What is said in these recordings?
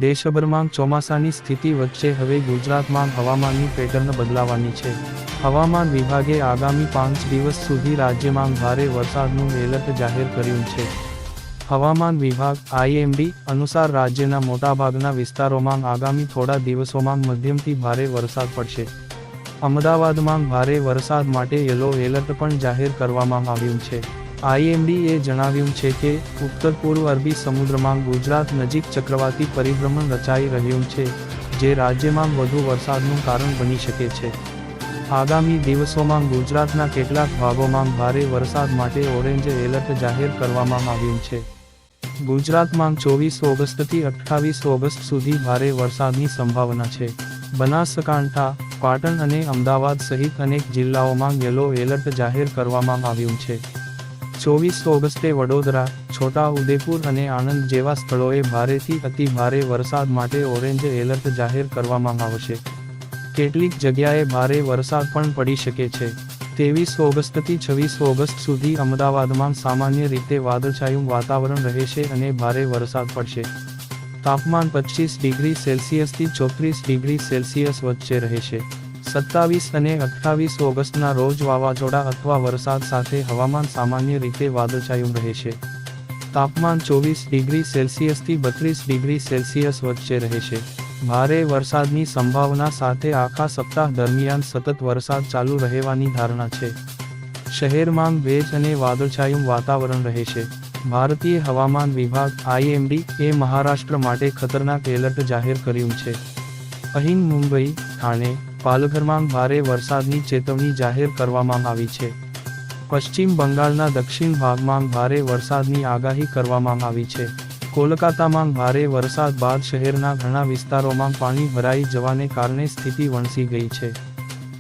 દેશભરમાં ચોમાસાની સ્થિતિ વચ્ચે હવે ગુજરાતમાં હવામાનની પેટર્ન બદલાવાની છે। હવામાન વિભાગે આગામી 5 દિવસ સુધી રાજ્યમાં ભારે વરસાદનું એલર્ટ જાહેર કર્યું છે। હવામાન વિભાગ IMD અનુસાર રાજ્યના મોટાભાગના વિસ્તારોમાં આગામી થોડા દિવસોમાં મધ્યમથી ભારે વરસાદ પડશે। અમદાવાદમાં ભારે વરસાદ માટે યલો એલર્ટ પણ જાહેર કરવામાં આવ્યું છે। IMD એ જણાવ્યું છે કે ઉત્તર પૂર્વ અરબી સમુદ્રમાં ગુજરાત નજીક ચક્રવાતી પરિભ્રમણ રચાઈ રહ્યું છે, જે રાજ્યમાં વધુ વરસાદનું કારણ બની શકે છે। આગામી દિવસોમાં ગુજરાતના કેટલાક ભાગોમાં ભારે વરસાદ માટે ઓરેન્જ એલર્ટ જાહેર કરવામાં આવ્યું છે। ગુજરાતમાં 24 ઓગસ્ટથી 28 ઓગસ્ટ સુધી ભારે વરસાદની સંભાવના છે। બનાસકાંઠા, પાટણ અને અમદાવાદ સહિત અનેક જિલ્લાઓમાં યલો એલર્ટ જાહેર કરવામાં આવ્યું છે। 24 ઓગસ્ટે વડોદરા, છોટા ઉદેપુર અને આણંદ જેવા સ્થળોએ ભારેથી અતિ ભારે વરસાદ માટે ઓરેન્જ એલર્ટ જાહેર કરવામાં આવશે। કેટલીક જગ્યાએ ભારે વરસાદ પણ પડી શકે છે। 23 ઓગસ્ટથી 26 ઓગસ્ટ સુધી અમદાવાદમાં સામાન્ય રીતે વાદળછાયું વાતાવરણ રહેશે અને ભારે વરસાદ પડશે। તાપમાન 25 ડિગ્રી સેલ્સિયસથી 34 ડિગ્રી સેલ્સિયસ વચ્ચે રહેશે। 27 અને 28 ઓગસ્ટના રોજ વાવાઝોડા અથવા વરસાદ સાથે હવામાન સામાન્ય રીતે વાદળછાયું રહેશે। તાપમાન 24 ડિગ્રી સેલ્સિયસથી 32 ડિગ્રી સેલ્સિયસ વચ્ચે રહેશે। ભારે વરસાદની સંભાવના સાથે આખા સપ્તાહ દરમિયાન સતત વરસાદ ચાલુ રહેવાની ધારણા છે। શહેરમાં ભેજ અને વાદળછાયું વાતાવરણ રહેશે। ભારતીય હવામાન વિભાગ IMD એ મહારાષ્ટ્ર માટે ખતરનાક એલર્ટ જાહેર કર્યું છે। અહીં મુંબઈ, ઠાણે, પાલઘરમાં ભારે વરસાદની ચેતવણી જાહેર કરવામાં આવી છે। પશ્ચિમ બંગાળના દક્ષિણ ભાગમાં ભારે વરસાદની આગાહી કરવામાં આવી છે। કોલકાતામાં ભારે વરસાદ બાદ શહેરના ઘણા વિસ્તારોમાં પાણી ભરાઈ જવાને કારણે સ્થિતિ વણસી ગઈ છે।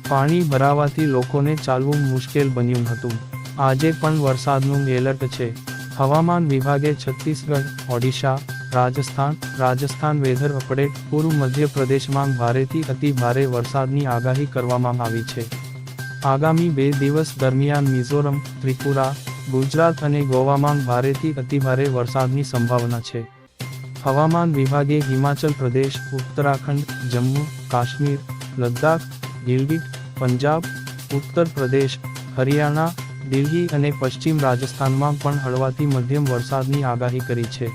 પાણી ભરાવાથી લોકોને ચાલવું મુશ્કેલ બન્યું હતું। આજે પણ વરસાદનું એલર્ટ છે। હવામાન વિભાગે છત્તીસગઢ, ઓડિશા, રાજસ્થાન વેધર અપડેટ પૂર્વ મધ્ય પ્રદેશમાં ભારેથી અતિ ભારે વરસાદની આગાહી કરવામાં આવી છે। આગામી 2 દિવસ દરમિયાન મિઝોરમ, ત્રિપુરા, ગુજરાત અને ગોવામાં ભારેથી અતિભારે વરસાદની સંભાવના છે। હવામાન વિભાગે હિમાચલ પ્રદેશ, ઉત્તરાખંડ, જમ્મુ, કાશ્મીર, લદ્દાખ, ગિલગિટ, પંજાબ, ઉત્તર પ્રદેશ, હરિયાણા, દિલ્હી અને પશ્ચિમ રાજસ્થાનમાં પણ હળવાથી મધ્યમ વરસાદની આગાહી કરી છે।